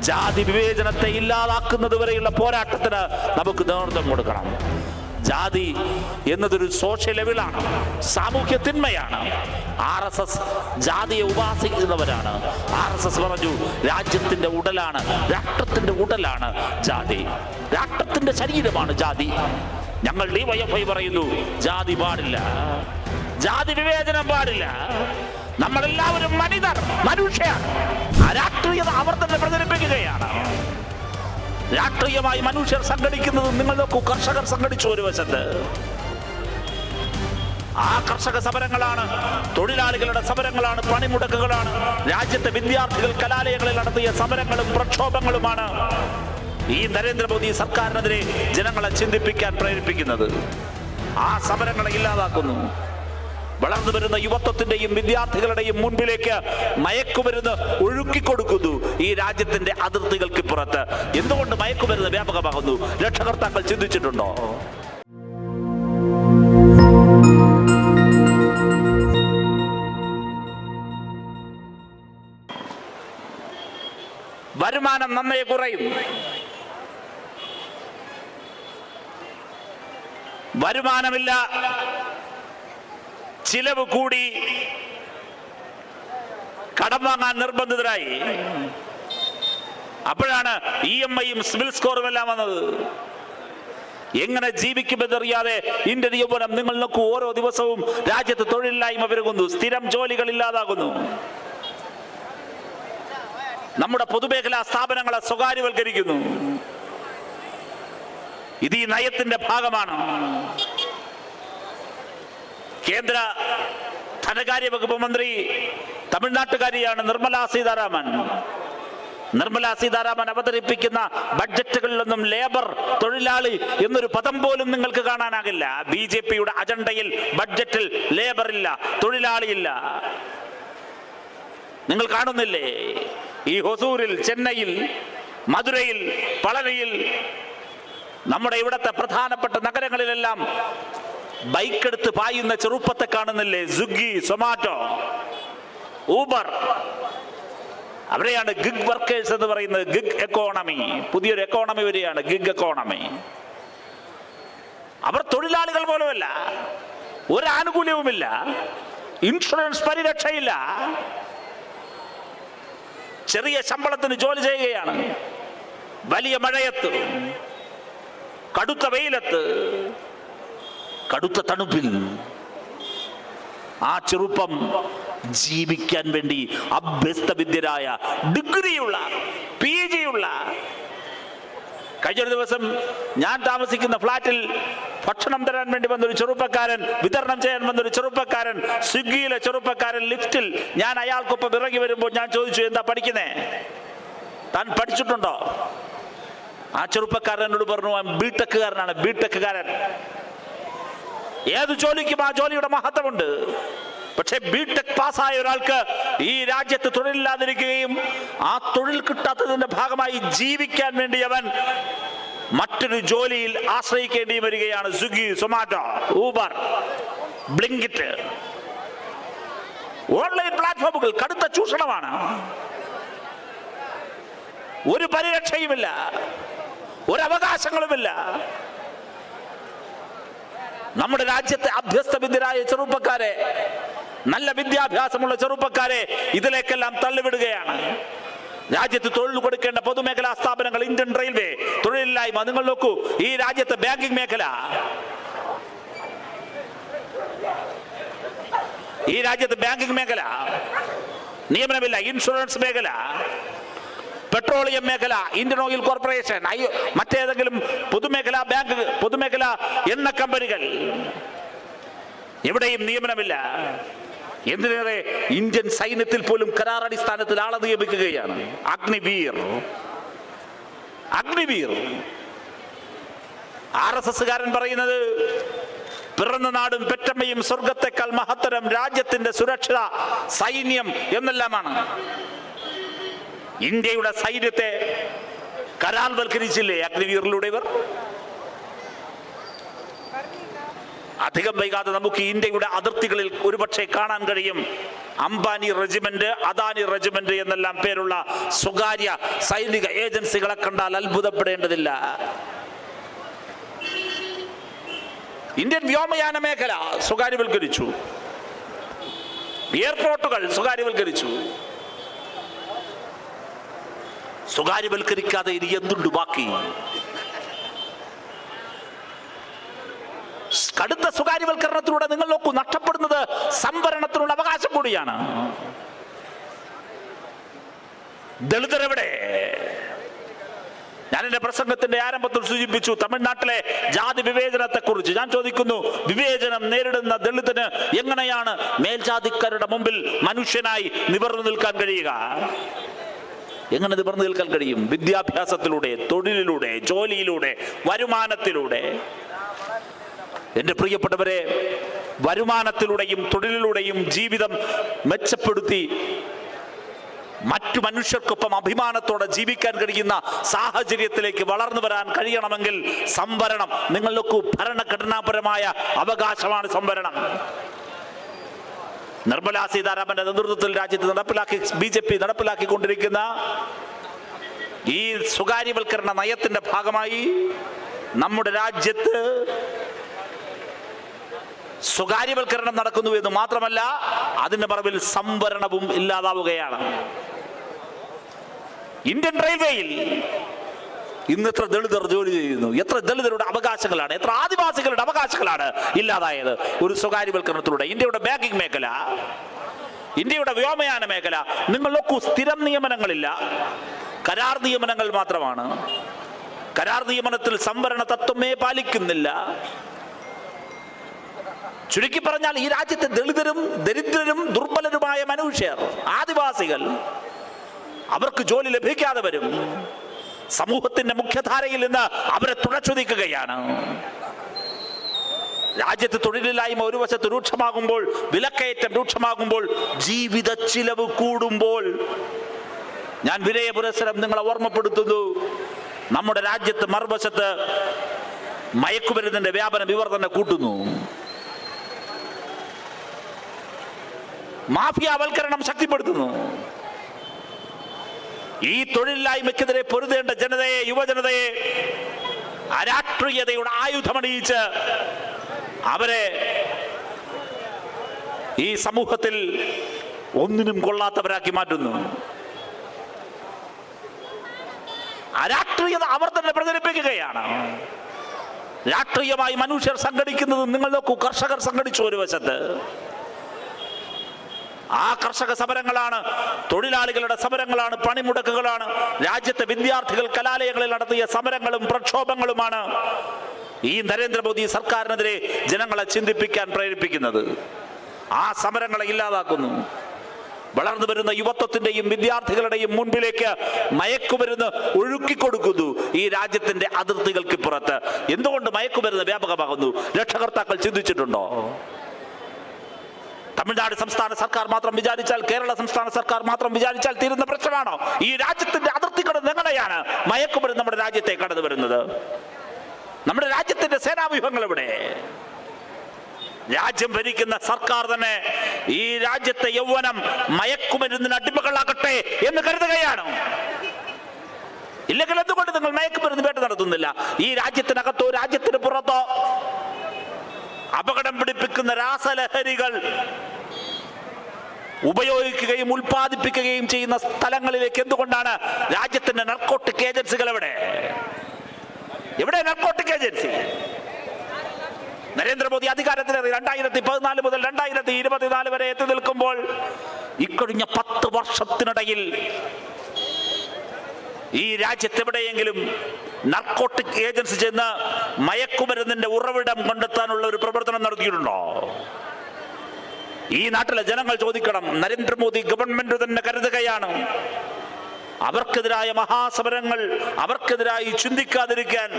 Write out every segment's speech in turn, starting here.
ജാതി വിവേചനത്തെ ഇല്ലാതാക്കുന്നത് വരെയുള്ള പോരാട്ടത്തിന് നമുക്ക് നേതൃത്വം കൊടുക്കണം. ജാതി എന്നതൊരു സോഷ്യൽ ലെവലാണ്, സാമൂഹ്യ തിന്മയാണ്. RSS ജാതിയെ ഉപാസിക്കുന്നവരാണ്. RSS പറഞ്ഞു രാജ്യത്തിന്റെ ഉടലാണ്, രാഷ്ട്രത്തിന്റെ ഉടലാണ് ജാതി, രാഷ്ട്രത്തിന്റെ ശരീരമാണ് ജാതി. ഞങ്ങൾ DYFI പറയുന്നു ജാതി പാടില്ല, ജാതി വിവേചനം പാടില്ല. നമ്മളെല്ലാവരും മനുഷ്യരാണ്. ആ രാഷ്ട്രീയത അവർ തന്നെ പ്രചരിപ്പിക്കുകയാണ്. രാഷ്ട്രീയമായി മനുഷ്യർ സംഘടിക്കുന്നത് നിങ്ങൾ നോക്കൂ. കർഷകർ സംഘടിച്ചു ഒരു വശത്ത്. ആ കർഷക സമരങ്ങളാണ്, തൊഴിലാളികളുടെ സമരങ്ങളാണ്, പണിമുടക്കുകളാണ്. രാജ്യത്തെ വിദ്യാർത്ഥികൾ കലാലയങ്ങളിൽ നടത്തിയ സമരങ്ങളും പ്രക്ഷോഭങ്ങളുമാണ് ഈ നരേന്ദ്രമോദി സർക്കാരിനെതിരെ ജനങ്ങളെ ചിന്തിപ്പിക്കാൻ പ്രേരിപ്പിക്കുന്നത്. ആ സമരങ്ങളെ ഇല്ലാതാക്കുന്നു. വളർന്നു വരുന്ന യുവത്വത്തിന്റെയും വിദ്യാർത്ഥികളുടെയും മുൻപിലേക്ക് മയക്കുമരുന്ന് ഒഴുക്കിക്കൊടുക്കുന്നു. ഈ രാജ്യത്തിന്റെ അതിർത്തികൾക്ക് പുറത്ത് എന്തുകൊണ്ട് മയക്കുമരുന്ന് വ്യാപകമാകുന്നു? രക്ഷകർത്താക്കൾ ചിന്തിച്ചിട്ടുണ്ടോ? വരുമാനം നന്നേ കുറയും. വരുമാനമില്ല, ചിലവ് കൂടി, കടം വാങ്ങാൻ നിർബന്ധിതരായി. അപ്പോഴാണ് EMIയും സിവിൽ സ്കോറും എല്ലാം വന്നത്. എങ്ങനെ ജീവിക്കുമെന്നറിയാതെ ഇന്ത്യൻ യുവനം നിങ്ങൾ നോക്കൂ. ഓരോ ദിവസവും രാജ്യത്ത് തൊഴിലില്ലായ്മ പെരുകുന്നു, സ്ഥിരം ജോലികൾ ഇല്ലാതാകുന്നു. നമ്മുടെ പൊതുമേഖലാ സ്ഥാപനങ്ങളെ സ്വകാര്യവൽക്കരിക്കുന്നു. ഇത് ഈ നയത്തിന്റെ ഭാഗമാണ്. കേന്ദ്ര ധനകാര്യ വകുപ്പ് മന്ത്രി തമിഴ്നാട്ടുകാരിയാണ് നിർമ്മലാ സീതാരാമൻ. നിർമ്മലാ സീതാരാമൻ അവതരിപ്പിക്കുന്ന ബഡ്ജറ്റുകളിലൊന്നും ലേബർ, തൊഴിലാളി എന്നൊരു പദം പോലും നിങ്ങൾക്ക് കാണാനാകില്ല. BJPയുടെ അജണ്ടയിൽ ബഡ്ജറ്റിൽ ലേബർ ഇല്ല, തൊഴിലാളിയില്ല. നിങ്ങൾ കാണുന്നില്ലേ? ഈ ഹൊസൂരിൽ, ചെന്നൈയിൽ, മധുരയിൽ, പളനിയിൽ, നമ്മുടെ ഇവിടത്തെ പ്രധാനപ്പെട്ട നഗരങ്ങളിലെല്ലാം ബൈക്കെടുത്ത് പായുന്ന ചെറുപ്പത്തെ കാണുന്നില്ലേ? സ്വിഗ്ഗി, സൊമാറ്റോ, ഊബർ, അവരെയാണ് ഗിഗ് വർക്കേഴ്സ് എന്ന് പറയുന്നത്. ഗിഗ് എക്കോണമി, പുതിയൊരു എക്കോണമി വരികയാണ്, ഗിഗ് എക്കോണമി. അവർ തൊഴിലാളികൾ പോലുമല്ല, ഒരു ആനുകൂല്യവുമില്ല, ഇൻഷുറൻസ് പരിരക്ഷയില്ല, ചെറിയ ശമ്പളത്തിന് ജോലി ചെയ്യുകയാണ്. വലിയ മഴയത്ത്, കടുത്ത വെയിലത്ത്, കടുത്ത തണുപ്പിൽ ആ ചെറുപ്പം ജീവിക്കാൻ വേണ്ടി അഭ്യസ്തവിദ്യരായ, ഡിഗ്രിയുള്ള, PG ഉള്ള. കഴിഞ്ഞൊരു ദിവസം ഞാൻ താമസിക്കുന്ന ഫ്ലാറ്റിൽ ഭക്ഷണം തരാൻ വേണ്ടി വന്നൊരു ചെറുപ്പക്കാരൻ, വിതരണം ചെയ്യാൻ വന്നൊരു ചെറുപ്പക്കാരൻ, സ്വിഗ്ഗിയിലെ ചെറുപ്പക്കാരൻ ലിഫ്റ്റിൽ ഞാൻ അയാൾക്കൊപ്പം ഇറങ്ങി വരുമ്പോൾ ഞാൻ ചോദിച്ചു, എന്താ പഠിക്കുന്നേ? താൻ പഠിച്ചിട്ടുണ്ടോ? ആ ചെറുപ്പക്കാരനോട് പറഞ്ഞു, ബിടെക്കുകാരനാണ്, ബിടെക്കുകാരൻ. ഏത് ജോലിക്കും ആ ജോലിയുടെ മഹത്വമുണ്ട്. പക്ഷെ ബിടെക് പാസ്സായ ഒരാൾക്ക് ഈ രാജ്യത്ത് തൊഴിലില്ലാതിരിക്കുകയും ആ തൊഴിൽ കിട്ടാത്തതിന്റെ ഭാഗമായി ജീവിക്കാൻ വേണ്ടി അവൻ മറ്റൊരു ജോലിയിൽ ആശ്രയിക്കേണ്ടി വരികയാണ്. Swiggy, Zomato, Uber, Blinkit, online പ്ലാറ്റ്ഫോമുകൾ കടുത്ത ചൂഷണമാണ്. ഒരു പരിരക്ഷയുമില്ല, ഒരവകാശങ്ങളുമില്ല. നമ്മുടെ രാജ്യത്തെ അഭ്യസ്തവിദ്യരായ ചെറുപ്പക്കാരെ, നല്ല വിദ്യാഭ്യാസമുള്ള ചെറുപ്പക്കാരെ ഇതിലേക്കെല്ലാം തള്ളിവിടുകയാണ്. രാജ്യത്ത് തൊഴിൽ കൊടുക്കേണ്ട പൊതുമേഖലാ സ്ഥാപനങ്ങൾ, ഇന്ത്യൻ റെയിൽവേ, തൊഴിലില്ലായ്മ. നിങ്ങൾ നോക്കൂ, ഈ രാജ്യത്തെ ബാങ്കിംഗ് മേഖല, ഈ രാജ്യത്ത് ബാങ്കിംഗ് മേഖല നിയമനമില്ല. ഇൻഷുറൻസ് മേഖല, പെട്രോളിയം മേഖല, ഇന്ത്യൻ ഓയിൽ കോർപ്പറേഷൻ, മറ്റേതെങ്കിലും പൊതുമേഖലാ ബാങ്ക്, പൊതുമേഖല എണ്ണ കമ്പനികൾ, എവിടെയും നിയമനമില്ല. എന്തിനേറെ ഇന്ത്യൻ സൈന്യത്തിൽ പോലും കരാറടിസ്ഥാനത്തിൽ ആളെ നിയമിക്കുകയാണ്. അഗ്നിവീർ, അഗ്നിവീർ. RSSകാരൻ പറയുന്നത് പിറന്ന നാടും പെറ്റമ്മയും സ്വർഗത്തെക്കാൾ മഹത്തരം രാജ്യത്തിന്റെ സുരക്ഷ, സൈന്യം എന്നെല്ലാമാണ്. ഇന്ത്യയുടെ സൈന്യത്തെ കരാൽവൽക്കരിച്ചില്ലേ അഗ്നിവീറിലൂടെ ഇവർ? അധികം വൈകാതെ നമുക്ക് ഇന്ത്യയുടെ അതിർത്തികളിൽ ഒരുപക്ഷെ കാണാൻ കഴിയും അംബാനി റെജിമെന്റ്, അദാനി റെജിമെന്റ് എന്നെല്ലാം പേരുള്ള സ്വകാര്യ സൈനിക ഏജൻസികളെ കണ്ടാൽ അത്ഭുതപ്പെടേണ്ടതില്ല. ഇന്ത്യൻ വ്യോമയാന മേഖല സ്വകാര്യവൽക്കരിച്ചു, എയർപോർട്ടുകൾ സ്വകാര്യവൽക്കരിച്ചു. സ്വകാര്യവൽക്കരിക്കാതെ ഇനി എന്തുണ്ട് ബാക്കി? കടുത്ത സ്വകാര്യവൽക്കരണത്തിലൂടെ നിങ്ങൾ നോക്കൂ, നഷ്ടപ്പെടുന്നത് സംവരണത്തിനുള്ള അവകാശം കൂടിയാണ്. ദളിതരെവിടെ? ഞാൻ എന്റെ പ്രസംഗത്തിന്റെ ആരംഭത്തിൽ സൂചിപ്പിച്ചു തമിഴ്നാട്ടിലെ ജാതി വിവേചനത്തെ കുറിച്ച്. ഞാൻ ചോദിക്കുന്നു, വിവേചനം നേരിടുന്ന ദളിതന് എങ്ങനെയാണ് മേൽജാതിക്കാരുടെ മുമ്പിൽ മനുഷ്യനായി നിവർന്നു നിൽക്കാൻ കഴിയുക? എങ്ങനെ നിവർന്നു നിൽക്കാൻ കഴിയും? വിദ്യാഭ്യാസത്തിലൂടെ, തൊഴിലിലൂടെ, ജോലിയിലൂടെ, വരുമാനത്തിലൂടെ. എന്റെ പ്രിയപ്പെട്ടവരെ, വരുമാനത്തിലൂടെയും തൊഴിലിലൂടെയും ജീവിതം മെച്ചപ്പെടുത്തി മറ്റു മനുഷ്യർക്കൊപ്പം അഭിമാനത്തോടെ ജീവിക്കാൻ കഴിയുന്ന സാഹചര്യത്തിലേക്ക് വളർന്നു വരാൻ കഴിയണമെങ്കിൽ സംവരണം, നിങ്ങൾക്ക് ഭരണഘടനാപരമായ അവകാശമാണ് സംവരണം. നിർമ്മലാ സീതാരാമന്റെ നേതൃത്വത്തിൽ രാജ്യത്ത് BJP നടപ്പിലാക്കിക്കൊണ്ടിരിക്കുന്ന ഈ സ്വകാര്യവൽക്കരണ നയത്തിന്റെ ഭാഗമായി നമ്മുടെ രാജ്യത്ത് സ്വകാര്യവൽക്കരണം നടക്കുന്നു എന്ന് മാത്രമല്ല, അതിന്റെ മറവിൽ സംവരണവും ഇല്ലാതാവുകയാണ്. ഇന്ത്യൻ റെയിൽവേയിൽ ഇന്ന് എത്ര ദളിതർ ജോലി ചെയ്യുന്നു? എത്ര ദളിതരുടെ അവകാശങ്ങളാണ്, എത്ര ആദിവാസികളുടെ അവകാശങ്ങളാണ് ഇല്ലാതായത് ഒരു സ്വകാര്യവൽക്കരണത്തിലൂടെ? ഇന്ത്യയുടെ ബാങ്കിംഗ് മേഖല, ഇന്ത്യയുടെ വ്യോമയാന മേഖല നിങ്ങൾ നോക്കൂ, സ്ഥിരം നിയമനങ്ങളില്ല, കരാർ നിയമനങ്ങൾ മാത്രമാണ്. കരാർ നിയമനത്തിൽ സംവരണ തത്വമേ പാലിക്കുന്നില്ല. ചുരുക്കി പറഞ്ഞാൽ ഈ രാജ്യത്തെ ദളിതരും ദരിദ്രരും ദുർബലരുമായ മനുഷ്യർ, ആദിവാസികൾ, അവർക്ക് ജോലി ലഭിക്കാതെ വരും. സമൂഹത്തിന്റെ മുഖ്യധാരയിൽ നിന്ന് അവരെ തുണച്ചുനിക്കുകയാണ്. രാജ്യത്ത് തൊഴിലില്ലായ്മ ഒരു വശത്ത് രൂക്ഷമാകുമ്പോൾ, വിലക്കയറ്റം രൂക്ഷമാകുമ്പോൾ, ജീവിത ചിലവ് കൂടുമ്പോൾ, ഞാൻ വിനയപുരസ്സരം നിങ്ങളെ ഓർമ്മപ്പെടുത്തുന്നു, നമ്മുടെ രാജ്യത്ത് മറുവശത്ത് മയക്കുമരുന്നിന്റെ വ്യാപനം ഇവർ തന്നെ കൂട്ടുന്നു. മാഫിയാവൽക്കരണം ശക്തിപ്പെടുത്തുന്നു. ഈ തൊഴിലില്ലായ്മയ്ക്കെതിരെ പൊരുതേണ്ട ജനതയെ, യുവജനതയെ അരാഷ്ട്രീയതയുടെ ആയുധമണിയിച്ച് അവരെ ഈ സമൂഹത്തിൽ ഒന്നിനും കൊള്ളാത്തവരാക്കി മാറ്റുന്നു. അരാഷ്ട്രീയത അവർ തന്നെ പ്രചരിപ്പിക്കുകയാണ്. രാഷ്ട്രീയമായി മനുഷ്യർ സംഘടിക്കുന്നത് നിങ്ങൾ നോക്കൂ. കർഷകർ സംഘടിച്ചു ഒരു വശത്ത്, ആ കർഷക സമരങ്ങളാണ്, തൊഴിലാളികളുടെ സമരങ്ങളാണ്, പണിമുടക്കുകളാണ്, രാജ്യത്തെ വിദ്യാർത്ഥികൾ കലാലയങ്ങളിൽ നടത്തിയ സമരങ്ങളും പ്രക്ഷോഭങ്ങളുമാണ് ഈ നരേന്ദ്രമോദി സർക്കാരിനെതിരെ ജനങ്ങളെ ചിന്തിപ്പിക്കാൻ പ്രേരിപ്പിക്കുന്നത്. ആ സമരങ്ങളെ ഇല്ലാതാക്കുന്നു. വളർന്നു വരുന്ന യുവത്വത്തിന്റെയും വിദ്യാർത്ഥികളുടെയും മുൻപിലേക്ക് മയക്കുമരുന്ന് ഒഴുക്കിക്കൊടുക്കുന്നു ഈ രാജ്യത്തിന്റെ അതിർത്തികൾക്ക് പുറത്ത്. എന്തുകൊണ്ട് മയക്കുമരുന്ന് വ്യാപകമാകുന്നു? രക്ഷകർത്താക്കൾ ചിന്തിച്ചിട്ടുണ്ടോ? തമിഴ്നാട് സംസ്ഥാന സർക്കാർ മാത്രം വിചാരിച്ചാൽ, കേരള സംസ്ഥാന സർക്കാർ മാത്രം വിചാരിച്ചാൽ തീരുന്ന പ്രശ്നമാണോ? ഈ രാജ്യത്തിന്റെ അതിർത്തി കടന്ന് എങ്ങനെയാണ് മയക്കുമരുന്ന് നമ്മുടെ രാജ്യത്തെ കടന്നു വരുന്നത്? നമ്മുടെ രാജ്യത്തിന്റെ സേനാവ്യൂഹങ്ങൾ എവിടെ? രാജ്യം ഭരിക്കുന്ന സർക്കാർ തന്നെ ഈ രാജ്യത്തെ യൗവനം മയക്കുമരുന്നിന് അടിമകളാകട്ടെ എന്ന് കരുതുകയാണ്. ഇല്ലെങ്കിൽ എന്തുകൊണ്ട് നിങ്ങൾ മയക്കുമരുന്ന് വേട്ട നടത്തുന്നില്ല? ഈ രാജ്യത്തിനകത്തോ രാജ്യത്തിന് പുറത്തോ അപകടം പിടിപ്പിക്കുന്ന രാസലഹരികൾ ഉപയോഗിക്കുകയും ഉൽപ്പാദിപ്പിക്കുകയും ചെയ്യുന്ന സ്ഥലങ്ങളിലേക്ക് എന്തുകൊണ്ടാണ് രാജ്യത്തിന്റെ നർക്കോട്ടിക് ഏജൻസികൾ എവിടെ നർക്കോട്ടിക് ഏജൻസി? നരേന്ദ്രമോദി അധികാരത്തിലേറി 2014 മുതൽ 2024 വരെ എത്തി നിൽക്കുമ്പോൾ ഇക്കഴിഞ്ഞ 10 വർഷത്തിനിടയിൽ ഈ രാജ്യത്തെവിടെയെങ്കിലും നർക്കോട്ടിക് ഏജൻസി ചെന്ന് മയക്കുമരുന്നിന്റെ ഉറവിടം കണ്ടെത്താനുള്ള ഒരു പ്രവർത്തനം നടത്തിയിട്ടുണ്ടോ? ഈ നാട്ടിലെ ജനങ്ങൾ ചോദിക്കണം. നരേന്ദ്രമോദി ഗവൺമെന്റ് തന്നെ കരുതുകയാണ് അവർക്കെതിരായ മഹാസമരങ്ങൾ, അവർക്കെതിരായി ചിന്തിക്കാതിരിക്കാൻ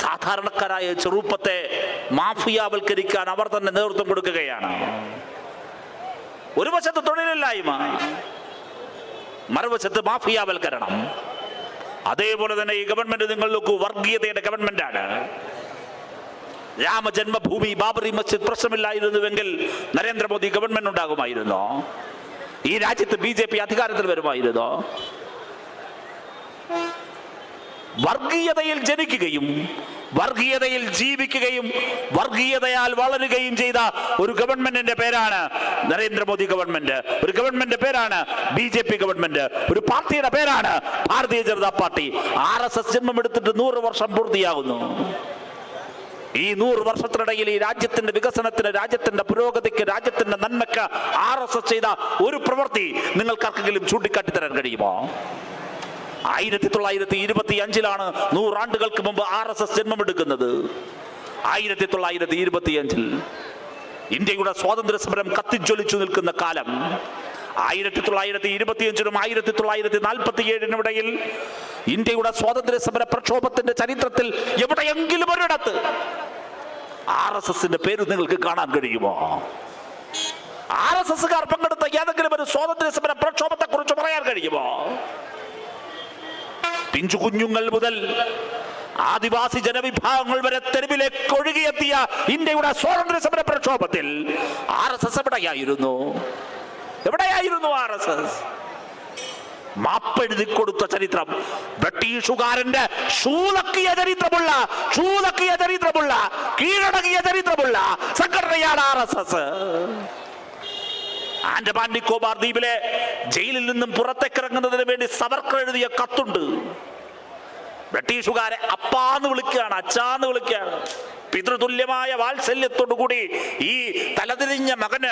സാധാരണക്കാരായ ചെറുപ്പത്തെ മാഫിയാവൽക്കരിക്കാൻ അവർ തന്നെ നേതൃത്വം കൊടുക്കുകയാണ്. ഒരു വശത്ത് തൊഴിലില്ലായ്മ, മറുവശത്ത് മാഫിയാവൽക്കരണം. അതേപോലെ തന്നെ ഈ ഗവൺമെന്റ് നിങ്ങൾ നോക്കൂ, വർഗീയതയുടെ ഗവൺമെന്റാണ്. രാമജന്മഭൂമി ബാബറി മസ്ജിദ് പ്രശ്നമില്ലായിരുന്നുവെങ്കിൽ നരേന്ദ്രമോദി ഗവൺമെന്റ് ഉണ്ടാകുമായിരുന്നോ? ഈ രാജ്യത്ത് BJP അധികാരത്തിൽ വരുമായിരുന്നോ? വർഗീയതയിൽ ജനിക്കുകയും വർഗീയതയിൽ ജീവിക്കുകയും വർഗീയതയാൽ വളരുകയും ചെയ്ത ഒരു ഗവൺമെന്റിന്റെ പേരാണ് നരേന്ദ്രമോദി ഗവൺമെന്റ്. ഒരു ഗവൺമെന്റിന്റെ പേരാണ് BJP ഗവൺമെന്റ്. ഒരു പാർട്ടിയുടെ പേരാണ് ഭാരതീയ ജനതാ പാർട്ടി. RSS ജന്മമെടുത്തിട്ട് 100 വർഷം പൂർത്തിയാകുന്നു. ഈ 100 വർഷത്തിനിടയിൽ ഈ രാജ്യത്തിന്റെ വികസനത്തിന്, രാജ്യത്തിന്റെ പുരോഗതിക്ക്, രാജ്യത്തിന്റെ നന്മയ്ക്ക് RSS ചെയ്ത ഒരു പ്രവൃത്തി നിങ്ങൾക്കാർക്കെങ്കിലും ചൂണ്ടിക്കാട്ടിത്തരാൻ കഴിയുമോ? 1925 100 ആണ്ടുകൾക്ക് മുമ്പ് RSS ജന്മമെടുക്കുന്നത്. 1925 ഇന്ത്യയുടെ സ്വാതന്ത്ര്യ സമരം കത്തിജ്വലിച്ചു നിൽക്കുന്ന കാലം. 1925 1947 ഇടയിൽ ഇന്ത്യയുടെ സ്വാതന്ത്ര്യ സമര പ്രക്ഷോഭത്തിന്റെ ചരിത്രത്തിൽ എവിടെയെങ്കിലും ഒരിടത്ത് RSSന്റെ പേര് നിങ്ങൾക്ക് കാണാൻ കഴിയുമോ? RSSകാർ പങ്കെടുത്ത ഏതെങ്കിലും ഒരു സ്വാതന്ത്ര്യ സമര പ്രക്ഷോഭത്തെ കുറിച്ച് പറയാൻ കഴിയുമോ? പിഞ്ചു കുഞ്ഞുങ്ങൾ മുതൽ ആദിവാസി ജനവിഭാഗങ്ങൾ വരെ തെരുവിലേക്ക് ഒഴുകിയെത്തിയ ഇന്ത്യയുടെ സ്വാതന്ത്ര്യ സമര പ്രക്ഷോഭത്തിൽ RSS എവിടെയായിരുന്നു? RSS മാപ്പെഴുതി കൊടുത്ത ചരിത്രം, ബ്രിട്ടീഷുകാരന്റെ ഷൂലക്കിയ ചരിത്രമുള്ള കീഴടങ്ങിയ ചരിത്രമുള്ള സംഘടനയാണ് RSS. ആൻഡമാൻ നിക്കോബാർ ദ്വീപിലെ ജയിലിൽ നിന്നും പുറത്തേക്കിറങ്ങുന്നതിന് വേണ്ടി സവർക്കർ എഴുതിയ കത്തുണ്ട്. ബ്രിട്ടീഷുകാരെ അപ്പാന്ന് വിളിക്കുകയാണ്, അച്ചാന്ന് വിളിക്കുകയാണ്. പിതൃതുല്യമായ വാത്സല്യത്തോടു കൂടി ഈ തലതിരിഞ്ഞ മകന്,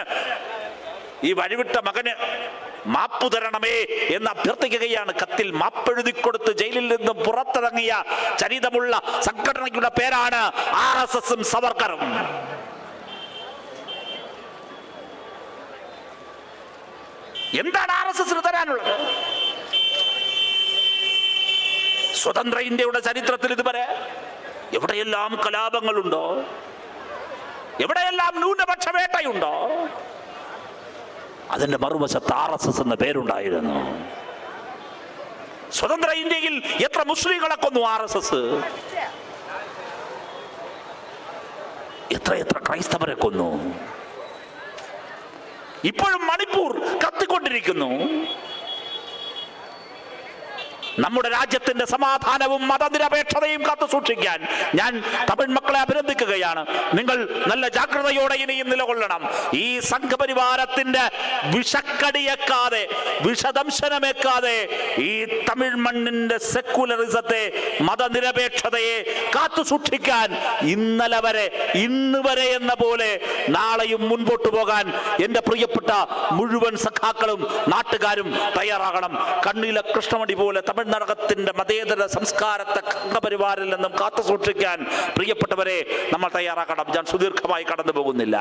ഈ വഴിവിട്ട മകന് മാപ്പു തരണമേ എന്ന് അഭ്യർത്ഥിക്കുകയാണ്. കത്തിൽ മാപ്പെഴുതി കൊടുത്ത് ജയിലിൽ നിന്നും പുറത്തിറങ്ങിയ ചരിതമുള്ള സംഘടനയുടെ പേരാണ് RSSും സവർക്കറും. എന്താണ് RSSന് തരാനുള്ളത്? സ്വതന്ത്ര ഇന്ത്യയുടെ ചരിത്രത്തിൽ ഇതുവരെ എവിടെയെല്ലാം കലാപങ്ങളുണ്ടോ, എവിടെയെല്ലാം ന്യൂനപക്ഷ വേട്ടയുണ്ടോ, അതിന്റെ മറുവശത്ത് RSS എന്ന പേരുണ്ടായിരുന്നു. സ്വതന്ത്ര ഇന്ത്യയിൽ എത്ര മുസ്ലിങ്ങളെ കൊന്നു RSS, എത്ര ക്രൈസ്തവരെ കൊന്നു. ഇപ്പോഴും മണിപ്പൂർ കത്തിക്കൊണ്ടിരിക്കുന്നു. നമ്മുടെ രാജ്യത്തിന്റെ സമാധാനവും മതനിരപേക്ഷതയും കാത്തു സൂക്ഷിക്കാൻ ഞാൻ തമിഴ് മക്കളെ അഭിനന്ദിക്കുകയാണ്. നിങ്ങൾ നല്ല ജാഗ്രതയോടെ ഇനിയും നിലകൊള്ളണം. ഈ സംഘപരിവാരത്തിന്റെ വിഷക്കടിയേക്കാതെ, വിഷദംശനമേക്കാതെ ഈ തമിഴ് മണ്ണിന്റെ സെക്കുലറിസത്തെ, മതനിരപേക്ഷതയെ കാത്തു സൂക്ഷിക്കാൻ ഇന്നലെ വരെ, ഇന്ന് വരെ എന്ന പോലെ നാളെയും മുൻപോട്ട് പോകാൻ എന്റെ പ്രിയപ്പെട്ട മുഴുവൻ സഖാക്കളും നാട്ടുകാരും തയ്യാറാകണം. കണ്ണിലെ കൃഷ്ണമണി പോലെ തമിഴ്നാടകത്തിന്റെ മതേതര സംസ്കാരത്തെ സംഘപരിവാരിൽ നിന്നും കാത്തു സൂക്ഷിക്കാൻ പ്രിയപ്പെട്ടവരെ നമ്മൾ തയ്യാറാക്കണം. ഞാൻ സുദീർഘമായി കടന്നു പോകുന്നില്ല.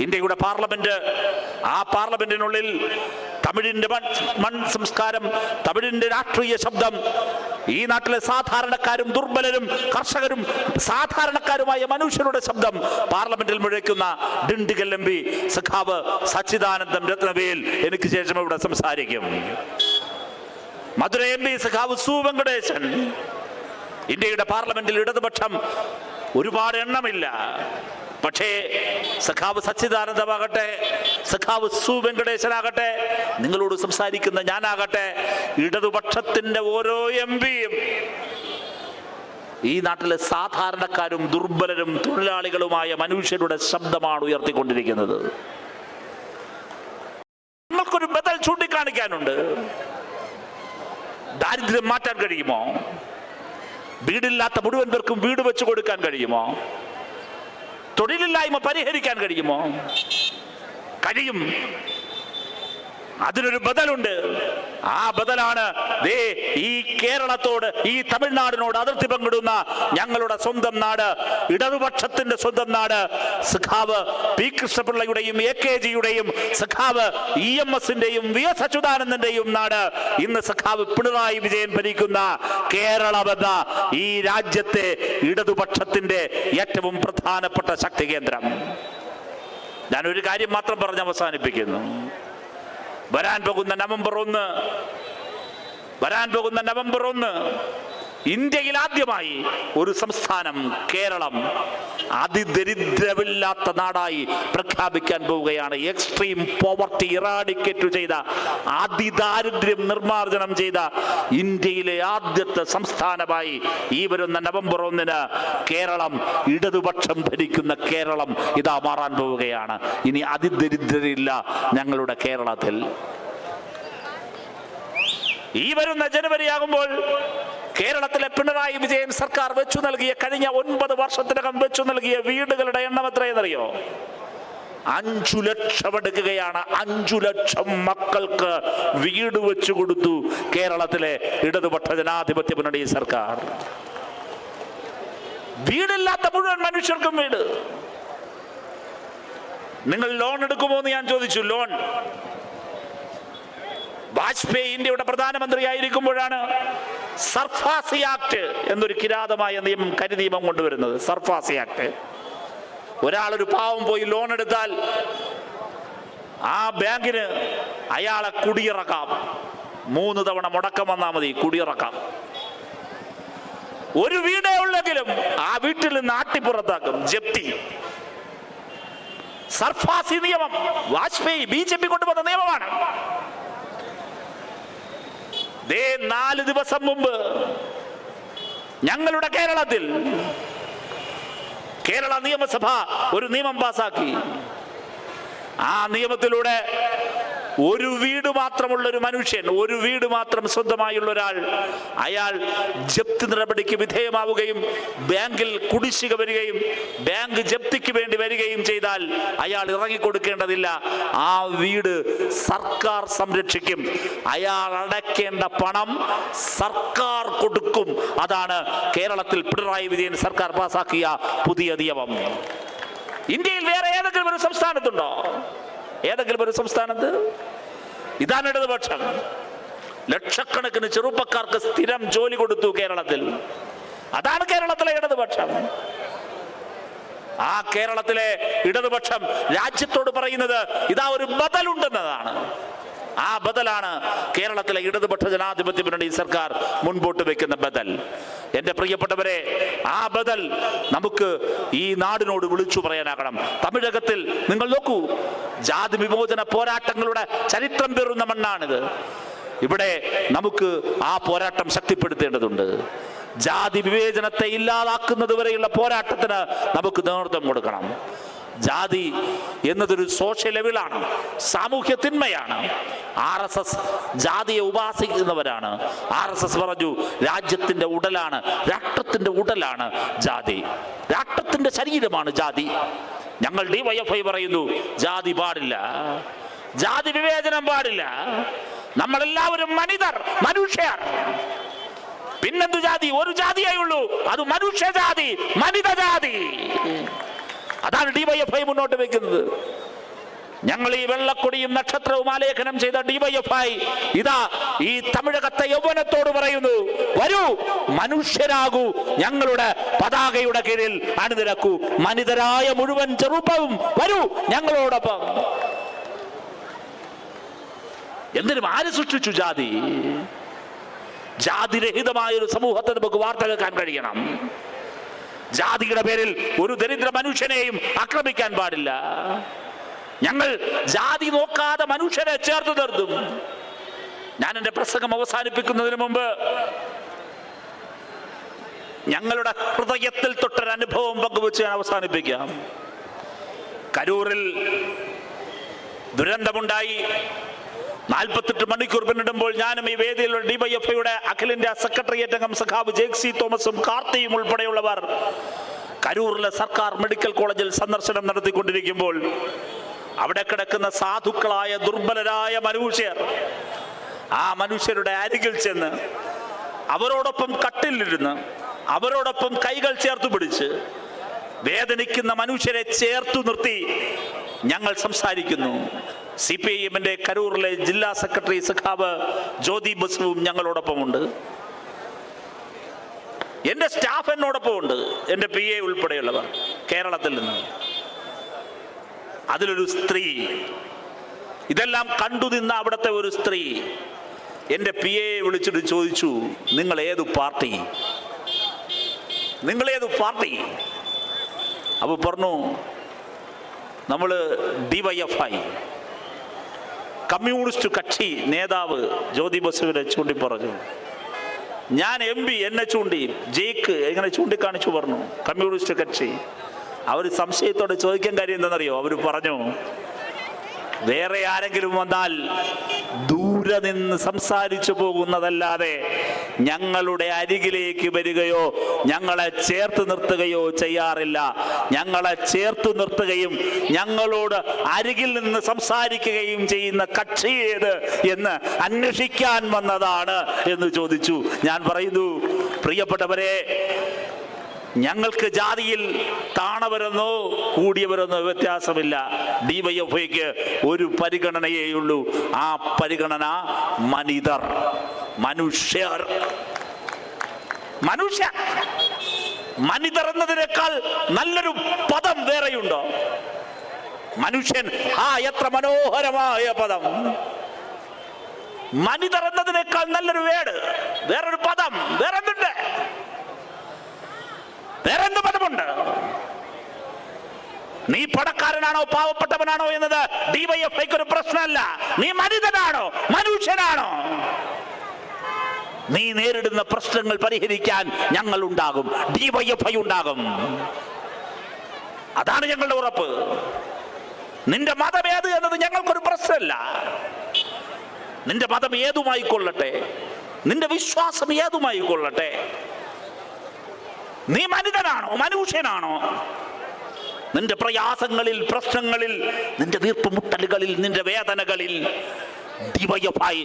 ഇന്ത്യയുടെ പാർലമെന്റ്, ആ പാർലമെന്റിനുള്ളിൽ തമിഴിന്റെ മൺ സംസ്കാരം, തമിഴിന്റെ രാഷ്ട്രീയ ശബ്ദം, ഈ നാട്ടിലെ സാധാരണക്കാരും ദുർബലരും കർഷകരും സാധാരണക്കാരുമായ മനുഷ്യരുടെ ശബ്ദം പാർലമെന്റിൽ മുഴക്കുന്ന ഡിണ്ടിഗൽ MP സഖാവ് സച്ചിദാനന്ദം രത്നവേൽ എനിക്ക് ശേഷം ഇവിടെ സംസാരിക്കും. മധുര MP സഖാവ് സു വെങ്കടേശൻ. ഇന്ത്യയുടെ പാർലമെന്റിൽ ഇടതുപക്ഷം ഒരുപാട് എണ്ണമില്ല. പക്ഷേ സഖാവ് സച്ചിദാനന്ദമാകട്ടെ, സഖാവ് സു വെങ്കടേശനാകട്ടെ, നിങ്ങളോട് സംസാരിക്കുന്ന ഞാനാകട്ടെ, ഇടതുപക്ഷത്തിന്റെ ഓരോ MPയും ഈ നാട്ടിലെ സാധാരണക്കാരും ദുർബലരും തൊഴിലാളികളുമായ മനുഷ്യരുടെ ശബ്ദമാണ് ഉയർത്തിക്കൊണ്ടിരിക്കുന്നത്. നിങ്ങൾക്കൊരു ബദൽ ചൂണ്ടിക്കാണിക്കാനുണ്ട്. ദാരിദ്ര്യം മാറ്റാൻ കഴിയുമോ? വീടില്ലാത്ത മുഴുവൻ പേർക്കും വീട് വെച്ചു കൊടുക്കാൻ കഴിയുമോ? തൊഴിലില്ലായ്മ പരിഹരിക്കാൻ കഴിയുമോ? കഴിയും. അതിനൊരു ബദലുണ്ട്. ആ ബദലാണ് ദേ ഈ കേരളത്തോട്, ഈ തമിഴ്നാടിനോട് അതിർത്തി പങ്കിടുന്ന ഞങ്ങളുടെ സ്വന്തം നാട്, ഇടതുപക്ഷത്തിന്റെ സ്വന്തം നാട്, സഖാവ് P കൃഷ്ണപിള്ളയുടെയും AKGയുടെയും സഖാവ് EMSന്റെയും VS അച്യുതാനന്ദന്റെയും നാട്, ഇന്ന് സഖാവ് പിണറായി വിജയൻ ഭരിക്കുന്ന കേരളമെന്ന ഈ രാജ്യത്തെ ഇടതുപക്ഷത്തിന്റെ ഏറ്റവും പ്രധാനപ്പെട്ട ശക്തി കേന്ദ്രം. ഞാനൊരു കാര്യം മാത്രം പറഞ്ഞ് അവസാനിപ്പിക്കുന്നു. വരാൻ പോകുന്ന നവംബർ 1 ഇന്ത്യയിൽ ആദ്യമായി ഒരു സംസ്ഥാനം കേരളം അതിദരിദ്രമില്ലാത്ത നാടായി പ്രഖ്യാപിക്കാൻ പോവുകയാണ്. എക്സ്ട്രീം പോവർട്ടി ഇറാഡിക്കേറ്റ് ചെയ്ത, അതിദാരിദ്ര്യം നിർമ്മാർജ്ജനം ചെയ്ത ഇന്ത്യയിലെ ആദ്യത്തെ സംസ്ഥാനമായി ഈ വരുന്ന നവംബർ 1 കേരളം, ഇടതുപക്ഷം ഭരിക്കുന്ന കേരളം ഇതാ മാറാൻ പോവുകയാണ്. ഇനി അതിദരിദ്രരില്ല ഞങ്ങളുടെ കേരളത്തിൽ. ഈ വരുന്ന ജനുവരി ആകുമ്പോൾ കേരളത്തിലെ പിണറായി വിജയൻ സർക്കാർ വെച്ചു നൽകിയ, കഴിഞ്ഞ 9 വർഷത്തിനകം വെച്ചു നൽകിയ വീടുകളുടെ എണ്ണം എത്രയെന്നറിയോ? 5 ലക്ഷം എടുക്കുകയാണ്. 5 ലക്ഷം മക്കൾക്ക് വീട് വെച്ചു കൊടുത്തു കേരളത്തിലെ ഇടതുപക്ഷ ജനാധിപത്യ മുന്നണി സർക്കാർ. വീടില്ലാത്ത മുഴുവൻ മനുഷ്യർക്കും വീട്. നിങ്ങൾ ലോൺ എടുക്കുമോ എന്ന് ഞാൻ ചോദിച്ചു. ലോൺ വാജ്പേയി ഇന്ത്യയുടെ പ്രധാനമന്ത്രിയായിരിക്കുമ്പോഴാണ് സർഫാസി ആക്ട് എന്നൊരു കിരാതമായ നിയമം, കരിനിയമം കൊണ്ടുവരുന്നത്. SARFAESI act. ഒരാളൊരു പാവം പോയി ലോൺ എടുത്താൽ ആ ബാങ്കിന് അയാളെ കുടിയിറക്കാം. 3 തവണ മുടക്കം വന്നാൽ മതി, കുടിയിറക്കാം. ഒരു വീടേ ഉള്ളെങ്കിലും ആ വീട്ടിൽ നിന്ന് നാട്ടിപ്പുറത്താക്കും, ജപ്തി. സർഫാസി നിയമം വാജ്പേയി BJP കൊണ്ടുവന്ന നിയമമാണ്. 4 ദിവസം മുമ്പ് ഞങ്ങളുടെ കേരളത്തിൽ കേരള നിയമസഭ ഒരു നിയമം പാസാക്കി. ആ നിയമത്തിലൂടെ ഒരു വീട് മാത്രമുള്ള ഒരു മനുഷ്യൻ, ഒരു വീട് മാത്രം സ്വന്തമായുള്ള ഒരാൾ, അയാൾ ജപ്തി നടപടിക്ക് വിധേയമാവുകയും ബാങ്കിൽ കുടിശ്ശിക വരികയും ബാങ്ക് ജപ്തിക്ക് വേണ്ടി വരികയും ചെയ്താൽ അയാൾ ഇറങ്ങിക്കൊടുക്കേണ്ടതില്ല. ആ വീട് സർക്കാർ സംരക്ഷിക്കും. അയാൾ അടയ്ക്കേണ്ട പണം സർക്കാർ കൊടുക്കും. അതാണ് കേരളത്തിൽ പിണറായി വിജയൻ സർക്കാർ പാസാക്കിയ പുതിയ നിയമം. ഇന്ത്യയിൽ വേറെ ഏതെങ്കിലും ഒരു സംസ്ഥാനത്തുണ്ടോ? ഏതെങ്കിലും ഒരു സംസ്ഥാനത്ത്? ഇതാണ് ഇടതുപക്ഷം. ലക്ഷക്കണക്കിന് ചെറുപ്പക്കാർക്ക് സ്ഥിരം ജോലി കൊടുത്തു കേരളത്തിൽ. അതാണ് കേരളത്തിലെ ഇടതുപക്ഷം. ആ കേരളത്തിലെ ഇടതുപക്ഷം രാജ്യത്തോട് പറയുന്നത് ഇതാ ഒരു ബദലുണ്ടെന്നതാണ്. ആ ബദലാണ് കേരളത്തിലെ ഇടതുപക്ഷ ജനാധിപത്യ മുന്നണി സർക്കാർ മുൻപോട്ട് വെക്കുന്ന ബദൽ. എന്റെ പ്രിയപ്പെട്ടവരെ, ആ ബദൽ നമുക്ക് ഈ നാടിനോട് വിളിച്ചു പറയാനാകണം. തമിഴകത്തിൽ നിങ്ങൾ നോക്കൂ, ജാതി വിമോചന പോരാട്ടങ്ങളുടെ ചരിത്രം പേറുന്ന മണ്ണാണിത്. ഇവിടെ നമുക്ക് ആ പോരാട്ടം ശക്തിപ്പെടുത്തേണ്ടതുണ്ട്. ജാതി വിവേചനത്തെ ഇല്ലാതാക്കുന്നത് വരെയുള്ള പോരാട്ടത്തിന് നമുക്ക് നേതൃത്വം കൊടുക്കണം. ജാതി എന്നതൊരു സോഷ്യൽ ലെവലാണ്, സാമൂഹ്യ തിന്മയാണ്. RSS ജാതിയെ ഉപാസിക്കുന്നവരാണ്. RSS പറഞ്ഞു രാജ്യത്തിന്റെ ഉടലാണ്, രാഷ്ട്രത്തിന്റെ ഉടലാണ് ജാതി, രാഷ്ട്രത്തിന്റെ ശരീരമാണ് ജാതി. ഞങ്ങൾ DYFI പറയുന്നു ജാതി പാടില്ല, ജാതി വിവേചനം പാടില്ല. നമ്മളെല്ലാവരും മനുഷ്യർ. പിന്നെന്തു ജാതി? ഒരു ജാതിയേ ഉള്ളൂ, അത് മനുഷ്യജാതി, മനിത ജാതി. അതാണ് DYFI മുന്നോട്ട് വെക്കുന്നത്. ഞങ്ങൾ ഈ വെള്ളക്കൊടിയും നക്ഷത്രവും ആലേഖനം ചെയ്ത DYFI ഇതാ ഈ തമിഴകത്തെ യൗവനത്തോട് പറയുന്നു, വരൂ, മനുഷ്യരാകൂ, ഞങ്ങളുടെ പതാകയുടെ കീഴിൽ അണിനിരക്കൂ. മനിതരായ മുഴുവൻ ചെറുപ്പവും വരൂ ഞങ്ങളോടൊപ്പം. എന്തിനും ആര് സൃഷ്ടിച്ചു ജാതി? ജാതിരഹിതമായ ഒരു സമൂഹത്തെ നമുക്ക് വാർത്ത കേൾക്കാൻ കഴിയണം. ജാതിയുടെ പേരിൽ ഒരു ദരിദ്ര മനുഷ്യനെയും ആക്രമിക്കാൻ പാടില്ല. ഞങ്ങൾ ജാതി നോക്കാതെ മനുഷ്യരെ ചേർത്ത് നിർത്തും. ഞാൻ എൻ്റെ പ്രസംഗം അവസാനിപ്പിക്കുന്നതിന് മുമ്പ് ഞങ്ങളുടെ ഹൃദയത്തിൽ തൊട്ടൊരനുഭവം പങ്കുവെച്ച് ഞാൻ അവസാനിപ്പിക്കാം. കരൂരിൽ ദുരന്തമുണ്ടായി. 48 മണിക്കൂർ പിന്നിടുമ്പോൾ ഞാനും ഈ വേദിയിലുള്ള DYFIയുടെ അഖിലേന്ത്യാ സെക്രട്ടേറിയറ്റ് അംഗം സഖാവ് ജേക്സി തോമസും കാർത്തിയും ഉൾപ്പെടെയുള്ളവർ കരൂരിലെ സർക്കാർ മെഡിക്കൽ കോളേജിൽ സന്ദർശനം നടത്തിക്കൊണ്ടിരിക്കുമ്പോൾ അവിടെ കിടക്കുന്ന സാധുക്കളായ ദുർബലരായ മനുഷ്യർ, ആ മനുഷ്യരുടെ അരികിൽ ചെന്ന് അവരോടൊപ്പം കട്ടിലിരുന്ന് അവരോടൊപ്പം കൈകൾ ചേർത്തു പിടിച്ച് വേദനിക്കുന്ന മനുഷ്യരെ ചേർത്തു നിർത്തി ഞങ്ങൾ സംസാരിക്കുന്നു. CPIMന്റെ കരൂറിലെ ജില്ലാ സെക്രട്ടറി സഖാവ് ജ്യോതി ബസുവും ഞങ്ങളോടൊപ്പമുണ്ട്. എൻ്റെ സ്റ്റാഫ് എന്നോടൊപ്പം ഉണ്ട്, എൻ്റെ PA ഉൾപ്പെടെയുള്ളവർ കേരളത്തിൽ നിന്ന്. അതിലൊരു സ്ത്രീ, ഇതെല്ലാം കണ്ടു നിന്ന അവിടുത്തെ ഒരു സ്ത്രീ എൻ്റെ PA വിളിച്ചിട്ട് ചോദിച്ചു, നിങ്ങൾ ഏത് പാർട്ടി? നിങ്ങളേത് പാർട്ടി? അപ്പോൾ പറഞ്ഞു നമ്മൾ DYFI. കമ്മ്യൂണിസ്റ്റ് കക്ഷി നേതാവ് ജ്യോതി ബസുവിനെ ചൂണ്ടി പറഞ്ഞു. ഞാൻ MP എന്നെ ചൂണ്ടി, ജയിക്ക് എങ്ങനെ ചൂണ്ടിക്കാണിച്ചു പറഞ്ഞു കമ്മ്യൂണിസ്റ്റ് കക്ഷി. അവർ സംശയത്തോടെ ചോദിക്കാൻ കാര്യം എന്താണെന്നറിയോ? അവർ പറഞ്ഞു, വേറെ ആരെങ്കിലും വന്നാൽ ദൂരെ നിന്ന് സംസാരിച്ചു പോകുന്നതല്ലാതെ ഞങ്ങളുടെ അരികിലേക്ക് വരികയോ ഞങ്ങളെ ചേർത്ത് നിർത്തുകയോ ചെയ്യാറില്ല. ഞങ്ങളെ ചേർത്ത് നിർത്തുകയും ഞങ്ങളോട് അരികിൽ നിന്ന് സംസാരിക്കുകയും ചെയ്യുന്ന കക്ഷി ഏത് എന്ന് അന്വേഷിക്കാൻ വന്നതാണ് എന്ന് ചോദിച്ചു. ഞാൻ പറയുന്നു, പ്രിയപ്പെട്ടവരെ, ഞങ്ങൾക്ക് ജാതിയിൽ താണവരെന്നോ കൂടിയവരെന്നോ വ്യത്യാസമില്ല. DYFIക്ക് ഒരു പരിഗണനയേയുള്ളൂ. ആ പരിഗണന മനിതർ, മനുഷ്യർ. മനിതർ എന്നതിനേക്കാൾ നല്ലൊരു പദം വേറെയുണ്ടോ? മനുഷ്യൻ. എത്ര മനോഹരമായ പദം! മനിതർ എന്നതിനേക്കാൾ നല്ലൊരു വേറൊരു പദം വേറെന്തുണ്ട്? വേറെന്ത് പദമുണ്ട്? നീ പണക്കാരനാണോ പാവപ്പെട്ടവനാണോ എന്നത് DYFIക്ക് ഒരു പ്രശ്നമല്ല. നീ മനിതനാണോ, മനുഷ്യനാണോ? നീ നേരിടുന്ന പ്രശ്നങ്ങൾ പരിഹരിക്കാൻ ഞങ്ങൾ ഉണ്ടാകും, DYFI ഉണ്ടാകും. അതാണ് ഞങ്ങളുടെ ഉറപ്പ്. നിന്റെ മതം ഏത് എന്നത് ഞങ്ങൾക്കൊരു പ്രശ്നമല്ല. നിന്റെ മതം ഏതുമായി കൊള്ളട്ടെ, നിന്റെ വിശ്വാസം ഏതുമായി കൊള്ളട്ടെ, നീ മനിതനാണോ, മനുഷ്യനാണോ? നിന്റെ പ്രയാസങ്ങളിൽ, പ്രശ്നങ്ങളിൽ, നിന്റെ വീർപ്പുമുട്ടലുകളിൽ, നിന്റെ വേദനകളിൽ DYFI,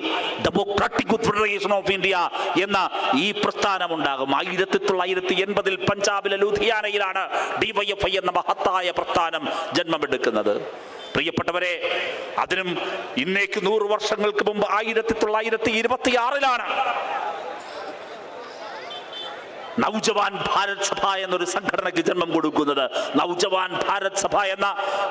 democratic federation of India എന്ന ഈ പ്രസ്ഥാനമുണ്ടാകും. 1980 പഞ്ചാബിലെ ലുധിയാനയിലാണ് DYFI എന്ന മഹത്തായ പ്രസ്ഥാനം ജന്മമെടുക്കുന്നത്. പ്രിയപ്പെട്ടവരെ, അതിനും ഇന്നേക്ക് 100 വർഷങ്ങൾക്ക് മുമ്പ് 1926 നവജവാൻ ഭാരത് സഭ എന്നൊരു സംഘടനയ്ക്ക് ജന്മം കൊടുക്കുന്നത്. നവജവാൻ ഭാരത് സഭ എന്ന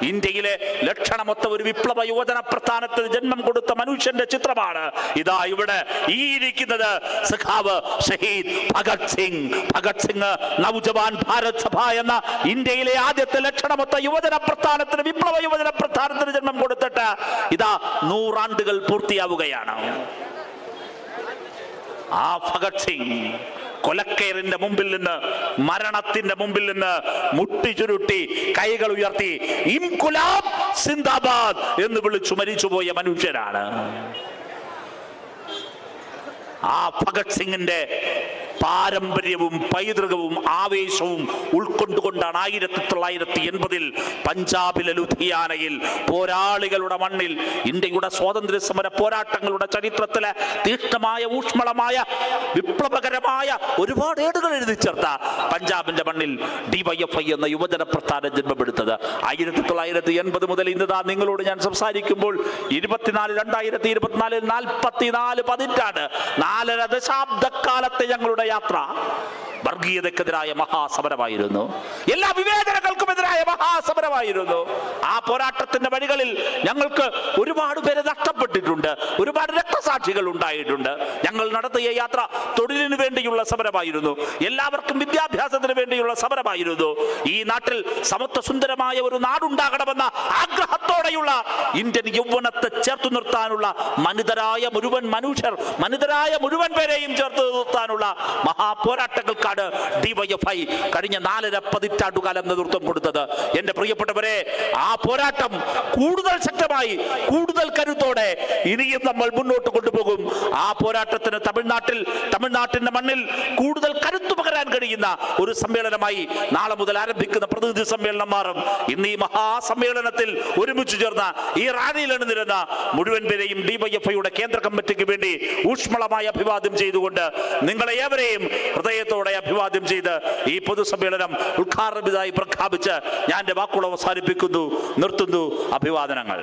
ഇന്ത്യയിലെ ലക്ഷണമൊത്ത ഒരു വിപ്ലവ യുവജന പ്രസ്ഥാനത്തിന് ജന്മം കൊടുത്ത മനുഷ്യന്റെ ചിത്രമാണ് ഇതാ ഇവിടെ ഈ ഇരിക്കുന്നത്. സഖാവ് ഷഹീദ് ഭഗത് സിംഗ്. ഭഗത് സിംഗ് നവജവാൻ ഭാരത് സഭ എന്ന ഇന്ത്യയിലെ ആദ്യത്തെ ലക്ഷണമൊത്ത യുവജന പ്രസ്ഥാനത്തിന്, വിപ്ലവ യുവജന പ്രസ്ഥാനത്തിന് ജന്മം കൊടുത്തിട്ട് ഇതാ 100 ആണ്ടുകൾ പൂർത്തിയാവുകയാണ്. ആ ഭഗത് സിംഗ് കൊലക്കയറിന്റെ മുമ്പിൽ നിന്ന്, മരണത്തിന്റെ മുമ്പിൽ നിന്ന് മുട്ടി ചുരുട്ടി കൈകൾ ഉയർത്തി ഇൻകുലാബ് സിന്ദാബാദ് എന്ന് വിളിച്ചു മരിച്ചുപോയ മനുഷ്യരാണ്. ആ ഭഗത് സിംഗിന്റെ പാരമ്പര്യവും പൈതൃകവും ആവേശവും ഉൾക്കൊണ്ടുകൊണ്ടാണ് 1980 പഞ്ചാബിലെ ലുധിയാനയിൽ പോരാളികളുടെ മണ്ണിൽ ഇന്ത്യയുടെ സ്വാതന്ത്ര്യ സമര പോരാട്ടങ്ങളുടെ ചരിത്രത്തിലെ തീക്ഷ്ണമായ, ഊഷ്മളമായ, വിപ്ലവകരമായ ഒരുപാട് ഏടുകൾ എഴുതി ചേർത്ത പഞ്ചാബിന്റെ മണ്ണിൽ DYFI എന്ന യുവജന പ്രസ്ഥാനം ജന്മമെടുത്തത്. 1980 മുതൽ ഇന്ന് നിങ്ങളോട് ഞാൻ സംസാരിക്കുമ്പോൾ 2024 44 പതിറ്റാണ്ട്, 4.5 ദശാബ്ദക്കാലത്തെ ഞങ്ങളുടെ യാത്ര വർഗീയതക്കെതിരായ മഹാസമരമായിരുന്നു. എല്ലാ വിവേചനങ്ങൾക്കുമെതിരായ മഹാസമരമായിരുന്നു. ആ പോരാട്ടത്തിന്റെ വഴികളിൽ ഞങ്ങൾക്ക് ഒരുപാട് പേര് നഷ്ടപ്പെട്ടിട്ടുണ്ട്, ഒരുപാട് രക്തസാക്ഷികൾ ഉണ്ടായിട്ടുണ്ട്. ഞങ്ങൾ നടത്തിയ യാത്ര തൊഴിലിന് വേണ്ടിയുള്ള സമരമായിരുന്നു, എല്ലാവർക്കും വിദ്യാഭ്യാസത്തിന് വേണ്ടിയുള്ള സമരമായിരുന്നു. ഈ നാട്ടിൽ സമത്വ സുന്ദരമായ ഒരു നാടുണ്ടാകണമെന്ന ആഗ്രഹത്തോടെയുള്ള ഇന്ത്യൻ യൗവനത്തെ ചേർത്തു നിർത്താനുള്ള മനിതരായ മുഴുവൻ മനുഷ്യർ, മനിതരായ മുഴുവൻ പേരെയും ചേർത്ത് നിർത്താനുള്ള മഹാപോരാട്ടങ്ങൾക്ക് DYFI കഴിഞ്ഞ 4.5 പതിറ്റാണ്ടുകാലം നേതൃത്വം കൊടുത്തത്. എന്റെ പ്രിയപ്പെട്ടവരെ, ആ പോരാട്ടം കൂടുതൽ ശക്തമായി, കൂടുതൽ കരുത്തോടെ ഇനിയും നമ്മൾ മുന്നോട്ട് കൊണ്ടുപോകും. ആ പോരാട്ടത്തിന് തമിഴ്നാട്ടിന്റെ മണ്ണിൽ കൂടുതൽ കരുത്തു പകരാൻ കഴിയുന്ന ഒരു സമ്മേളനമായി നാളെ മുതൽ ആരംഭിക്കുന്ന പ്രതിനിധി സമ്മേളനം മാറും. ഇന്ന് ഈ മഹാസമ്മേളനത്തിൽ ഒരുമിച്ച് ചേർന്ന ഈ റാലിയിൽ അണിനിരുന്ന മുഴുവൻ പേരെയും DYFIയുടെ കേന്ദ്ര കമ്മിറ്റിക്ക് വേണ്ടി ഊഷ്മളമായ അഭിവാദ്യം ചെയ്തുകൊണ്ട് നിങ്ങളെ ഏവരെയും ഹൃദയത്തോടെ അഭിവാദ്യം ചെയ്ത് ഈ പൊതുസമ്മേളനം ഉദ്ഘാടനമായി പ്രഖ്യാപിച്ച് ഞാൻ എന്റെ വാക്കുകൾ അവസാനിപ്പിക്കുന്നു, നിർത്തുന്നു. അഭിവാദനങ്ങൾ.